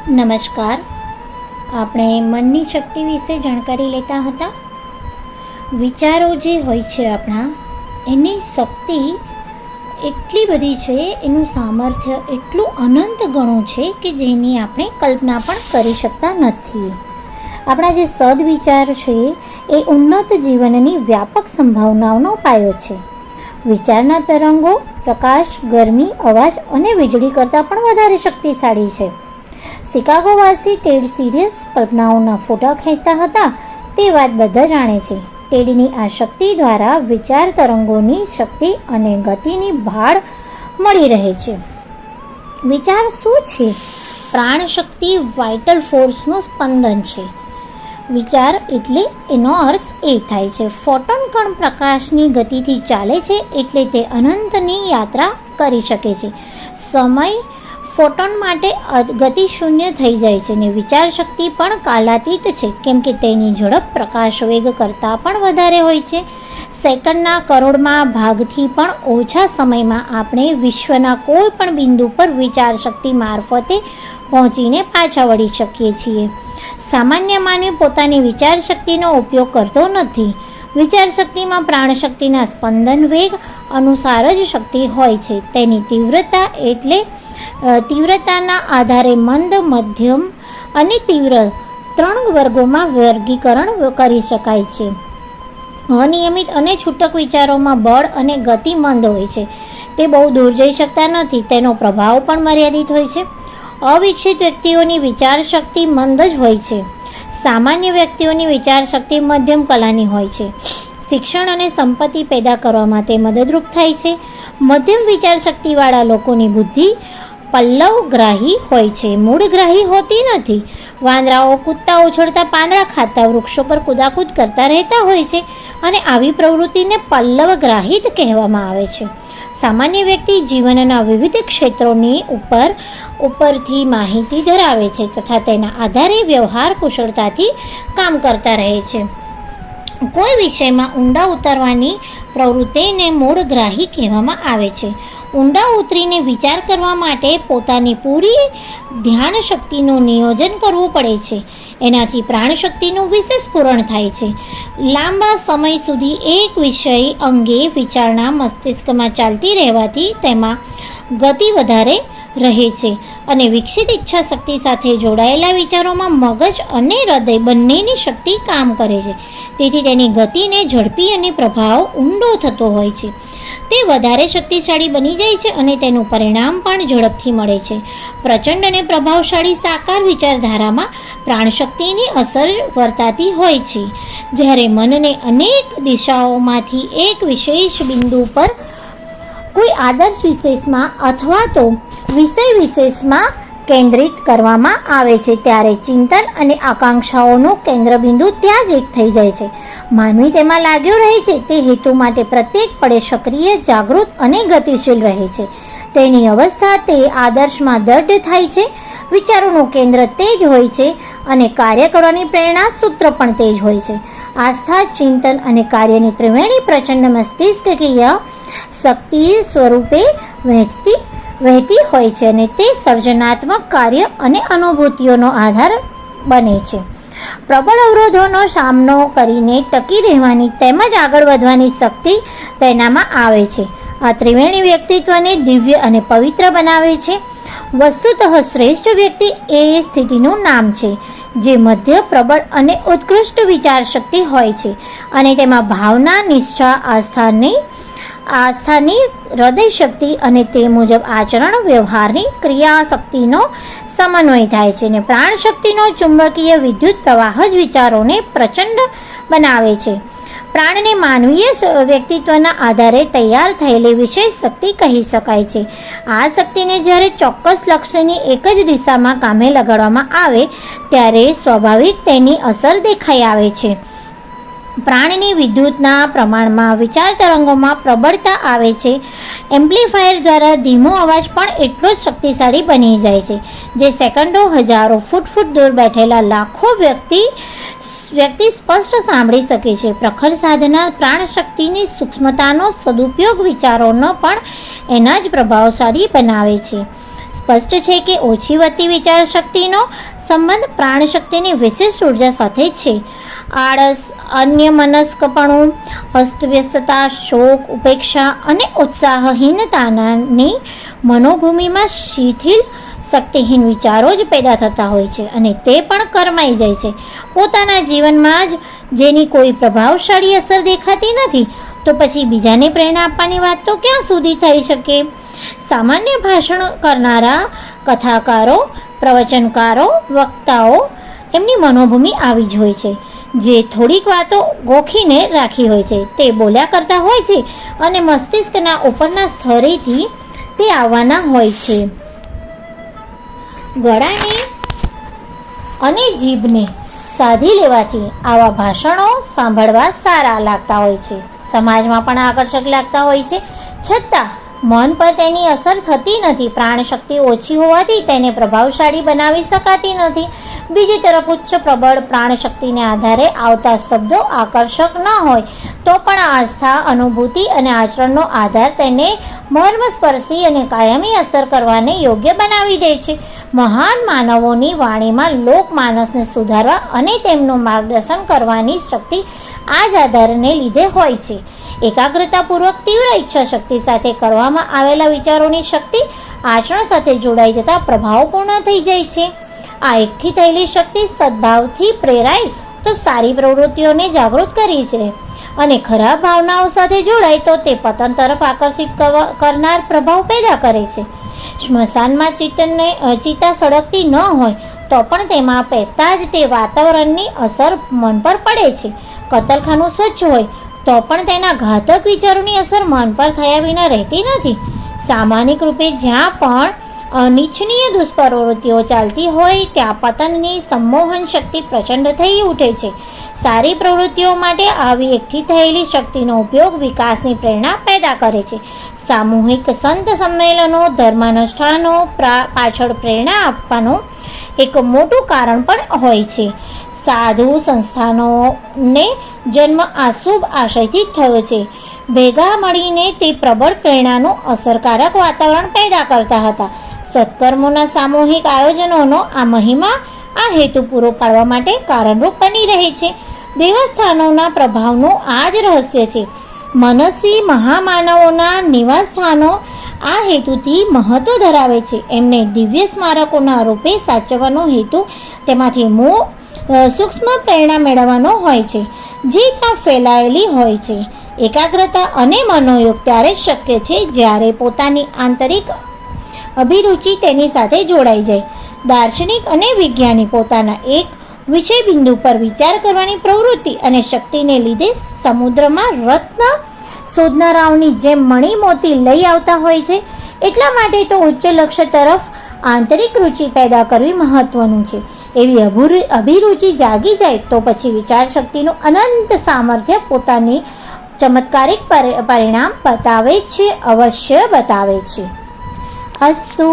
નમસ્કાર. આપણે મનની શક્તિ વિશે જાણકારી લેતા હતા. વિચારો જે હોય છે આપણા, એની શક્તિ એટલી બધી છે, એનું સામર્થ્ય એટલું અનંત ગણું છે કે જેની આપણે કલ્પના પણ કરી શકતા નથી. આપણા જે સદવિચાર છે એ ઉન્નત જીવનની વ્યાપક સંભાવનાઓનો પાયો છે. વિચારના તરંગો પ્રકાશ, ગરમી, અવાજ અને વીજળી કરતાં પણ વધારે શક્તિશાળી છે. શિકાગોવાસી ટેડ સિરિયસ કલ્પનાઓના ફોટા ખેંચતા હતા તે વાત બધા જાણે છે. ટેડની આ શક્તિ દ્વારા વિચાર તરંગોની શક્તિ અને ગતિની ભાળ મળી રહે છે. વિચાર શું છે? પ્રાણ શક્તિ, વાઇટલ ફોર્સનું સ્પંદન છે. વિચાર એટલે એનો અર્થ એ થાય છે, ફોટોન કણ પ્રકાશની ગતિથી ચાલે છે એટલે તે અનંતની યાત્રા કરી શકે છે. સમય ફોટોન માટે ગતિ શૂન્ય થઈ જાય છે ને વિચાર શક્તિ પણ કાલાતીત છે, કેમ કે તેની ઝડપ પ્રકાશ વેગ કરતાં પણ વધારે હોય છે. સેકન્ડના કરોડમાં ભાગથી પણ ઓછા સમયમાં આપણે વિશ્વના કોઈ પણ બિંદુ પર વિચાર શક્તિ મારફતે પહોંચીને પાછા વળી શકીએ છીએ. સામાન્ય માનવી પોતાની વિચાર શક્તિનો ઉપયોગ કરતો નથી. વિચાર શક્તિમાં પ્રાણશક્તિના સ્પંદન વેગ અનુસાર જ શક્તિ હોય છે. તેની તીવ્રતાના આધારે મંદ, મધ્યમ અને તીવ્ર 3 વર્ગોમાં વર્ગીકરણ કરી શકાય છે. અનિયમિત અને છૂટક વિચારોમાં બળ અને ગતિ મંદ હોય છે. તે બહુ દૂર જઈ શકતા નથી. તેનો પ્રભાવ પણ મર્યાદિત હોય છે. અવિકસિત વ્યક્તિઓની વિચાર શક્તિ મંદ જ હોય છે. સામાન્ય વ્યક્તિઓની વિચાર શક્તિ મધ્યમ કલાની હોય છે. શિક્ષણ અને સંપત્તિ પેદા કરવામાં તે મદદરૂપ થાય છે. મધ્યમ વિચાર શક્તિવાળા લોકોની બુદ્ધિ પલ્લવગ્રાહી હોય છે, મૂળગ્રાહી હોતી નથી. વાંદરાઓ કૂદતા ઉછળતા પાંદડા ખાતા વૃક્ષો પર કૂદાકૂદ કરતા રહેતા હોય છે અને આવી પ્રવૃત્તિને પલ્લવગ્રાહિત કહેવામાં આવે છે. સામાન્ય વ્યક્તિ જીવનના વિવિધ ક્ષેત્રોની ઉપરથી માહિતી ધરાવે છે તથા તેના આધારે વ્યવહાર કુશળતાથી કામ કરતા રહે છે. કોઈ વિષયમાં ઊંડા ઉતરવાની પ્રવૃત્તિને મૂળગ્રાહી કહેવામાં આવે છે. ઊંડા ઉતરીને વિચાર કરવા માટે પોતાની પૂરી ધ્યાન શક્તિનું નિયોજન કરવું પડે છે. એનાથી પ્રાણશક્તિનું વિશેષ પૂરણ થાય છે. લાંબા સમય સુધી એક વિષય અંગે વિચારણા મસ્તિષ્કમાં ચાલતી રહેવાથી તેમાં ગતિ વધારે રહે છે અને વિકસિત ઈચ્છા શક્તિ સાથે જોડાયેલા વિચારોમાં મગજ અને હૃદય બંનેની શક્તિ કામ કરે છે. તેથી તેની ગતિને ઝડપી અને પ્રભાવ ઊંડો થતો હોય છે. તે વધારે શક્તિશાળી બની જાય છે અને તેનું પરિણામ પણ ઝડપથી મળે છે. પ્રચંડ અને પ્રભાવશાળી સાકાર વિચારધારામાં પ્રાણશક્તિની અસર વર્તાતી હોય છે. જ્યારે મનને અનેક દિશાઓમાંથી એક વિશેષ બિંદુ પર કોઈ આદર્શ વિશેષમાં અથવા તો વિષય વિશેષમાં કેન્દ્રિત કરવામાં આવે છે ત્યારે ચિંતન અને આકાંક્ષાઓનું કેન્દ્રબિંદુ ત્યાં જ એક થઈ જાય છે. માનવી તેમાં લાગ્યો રહે છે. તે હેતુ માટે પ્રત્યેક પળે સક્રિય, જાગૃત અને ગતિશીલ રહે છે. તેની અવસ્થા તે આદર્શમાં દૃઢ થાય છે. વિચારોનું કેન્દ્ર તે જ હોય છે અને કાર્ય કરવાની પ્રેરણા સૂત્ર પણ તે જ હોય છે. આસ્થા, ચિંતન અને કાર્યની ત્રિવેણી પ્રચંડ મસ્તિષ્કીય શક્તિ સ્વરૂપે વહેતી હોય છે અને તે સર્જનાત્મક કાર્ય અને અનુભૂતિઓનો આધાર બને છે. પ્રબળ અવરોધોનો સામનો કરીને ટકી રહેવાની તેમજ આગળ વધવાની શક્તિ તેનામાં આવે છે. આ ત્રિવેણી વ્યક્તિત્વને દિવ્ય અને પવિત્ર બનાવે છે. વસ્તુતઃ શ્રેષ્ઠ વ્યક્તિ એ સ્થિતિનું નામ છે જે મધ્ય, પ્રબળ અને ઉત્કૃષ્ટ વિચાર શક્તિ હોય છે અને તેમાં ભાવના, નિષ્ઠા, આસ્થાની હૃદય શક્તિ અને તે મુજબ આચરણ વ્યવહારની ક્રિયા શક્તિનો સમન્વય થાય છે અને પ્રાણ શક્તિનો ચુંબકીય વિદ્યુત પ્રવાહ જ વિચારોને પ્રચંડ બનાવે છે. પ્રાણને માનવીય વ્યક્તિત્વના આધારે તૈયાર થયેલી વિશેષ શક્તિ કહી શકાય છે. આ શક્તિને જ્યારે ચોક્કસ લક્ષ્યની એક જ દિશામાં કામે લગાડવામાં આવે ત્યારે સ્વાભાવિક તેની અસર દેખાઈ આવે છે. પ્રાણની વિદ્યુતના પ્રમાણમાં વિચાર તરંગોમાં પ્રબળતા આવે છે. એમ્પ્લીફાયર દ્વારા ધીમો અવાજ પણ એટલો જ શક્તિશાળી બની જાય છે જે સેકન્ડો, હજારો ફૂટ દૂર બેઠેલા લાખો વ્યક્તિ સ્પષ્ટ સાંભળી શકે છે. પ્રખર સાધના પ્રાણશક્તિની સૂક્ષ્મતાનો સદુપયોગ વિચારોનો પણ એના જ પ્રભાવશાળી બનાવે છે. સ્પષ્ટ છે કે ઓછી વધતી વિચાર શક્તિનો સંબંધ પ્રાણશક્તિની વિશિષ્ટ ઉર્જા સાથે છે. આળસ, અન્યમનસ્કપણું, અસ્તવ્યસ્તતા, શોક, ઉપેક્ષા અને ઉત્સાહહીનતાની મનોભૂમિમાં શિથિલ શક્તિહીન વિચારો જ પેદા થતા હોય છે અને તે પણ કરમાઈ જાય છે. પોતાના જીવનમાં જ જેની કોઈ પ્રભાવશાળી અસર દેખાતી નથી તો પછી બીજાને પ્રેરણા આપવાની વાત તો ક્યાં સુધી થઈ શકે? સામાન્ય ભાષણ કરનારા કથાકારો, પ્રવચનકારો, વક્તાઓ એમની મનોભૂમિ આવી જ હોય છે. જે થોડીક વાતો ગોખીને રાખી હોય છે તે બોલ્યા કરતા હોય છે અને મસ્તિષ્કના ઉપરના સ્તરેથી તે આવવાના હોય છે. ગળાને અને જીભને સાધી લેવાથી આવા ભાષણો સાંભળવા સારા લાગતા હોય છે, સમાજમાં પણ આકર્ષક લાગતા હોય છે, છતાં મન પર તેની અસર થતી નથી. પ્રાણશક્તિ ઓછી હોવાથી તેને પ્રભાવશાળી બનાવી શકાતી નથી. બીજી તરફ ઉચ્ચ પ્રબળ પ્રાણશક્તિને આધારે આવતા શબ્દો આકર્ષક ન હોય તો પણ આસ્થા, અનુભૂતિ અને આચરણનો આધાર તેને મર્મસ્પર્શી અને કાયમી અસર કરવાને યોગ્ય બનાવી દે છે. મહાન માનવોની વાણીમાં લોકમાનસને સુધારવા અને તેમનું માર્ગદર્શન કરવાની શક્તિ આ જ આધારને લીધે હોય છે. એકાગ્રતાપૂર્વક તીવ્ર ઈચ્છા શક્તિ સાથે કરવામાં આવેલા વિચારોની શક્તિ આચરણ સાથે જોડાઈ જતા પ્રભાવપૂર્ણ થઈ જાય છે. આ એકઠી થયેલી શક્તિ સદભાવથી પ્રેરાય તો સારી પ્રવૃત્તિઓને જાગૃત કરી છે અને ખરાબ ભાવનાઓ સાથે જોડાય તો તે પતન તરફ આકર્ષિત કરનાર પ્રભાવ પેદા કરે છે. સ્મશાનમાં ચિતા સળગતી ન હોય તો પણ તેમાં પેસતા જ તે વાતાવરણની અસર મન પર પડે છે. કતલખાનું સ્વચ્છ હોય તો પણ તેના ઘાતક વિચારોની અસર મન પર થયા વિના રહેતી નથી. સામાન્ય રૂપે જ્યાં પણ અનિચ્છનીય દુષ્પ્રવૃત્તિઓ ચાલતી હોય ત્યાં પતનની સંમોહન શક્તિ પ્રચંડ થઈ ઉઠે છે. સારી પ્રવૃત્તિઓ માટે આવી એકઠી થયેલી શક્તિનો ઉપયોગ વિકાસની પ્રેરણા પેદા કરે છે. સામૂહિક સંત સંમેલનો, ધર્માનુષ્ઠાનો પાછળ પ્રેરણા આપવાનું એક મોટું કારણ પણ હોય છે. સાધુ સંસ્થાનોને જન્મ આશુભ આશયથી થયો છે. ભેગા મળીને તે પ્રબળ પ્રેરણાનું અસરકારક વાતાવરણ પેદા કરતા હતા. સત્કર્મોના સામૂહિક આયોજનોનો આ મહિમા આ હેતુ પૂરો પાડવા માટે કારણરૂપ બની રહે છે. દેવસ્થાનોના પ્રભાવનું આ જ રહસ્ય છે. મનસ્વી મહામાનવોના નિવાસ સ્થાનો આ હેતુથી મહત્વ ધરાવે છે. એમને દિવ્ય સ્મારકોના રૂપે સાચવવાનો હેતુ તેમાંથી સૂક્ષ્મ પ્રેરણા મેળવવાનો હોય છે જે ત્યાં ફેલાયેલી હોય છે. એકાગ્રતા અને મનોયોગ ત્યારે જ શક્ય છે જ્યારે પોતાની આંતરિક અભિરુચિ તેની સાથે જોડાઈ જાય. દાર્શનિક અને વિજ્ઞાની પોતાના એક વિષય બિંદુ પર વિચાર કરવાની પ્રવૃત્તિ અને શક્તિને લીધે સમુદ્રમાં રત્ન શોધનારાઓની જેમ મણી મોતી લઈ આવતા હોય છે. એટલા માટે તો ઉચ્ચ લક્ષ્ય તરફ આંતરિક રુચિ પેદા કરવી મહત્વનું છે. એવી અભિરુચિ જાગી જાય તો પછી વિચાર શક્તિનું અનંત સામર્થ્ય પોતાની ચમત્કારિક પરિણામ બતાવે છે, અવશ્ય બતાવે છે. અસ્તુ.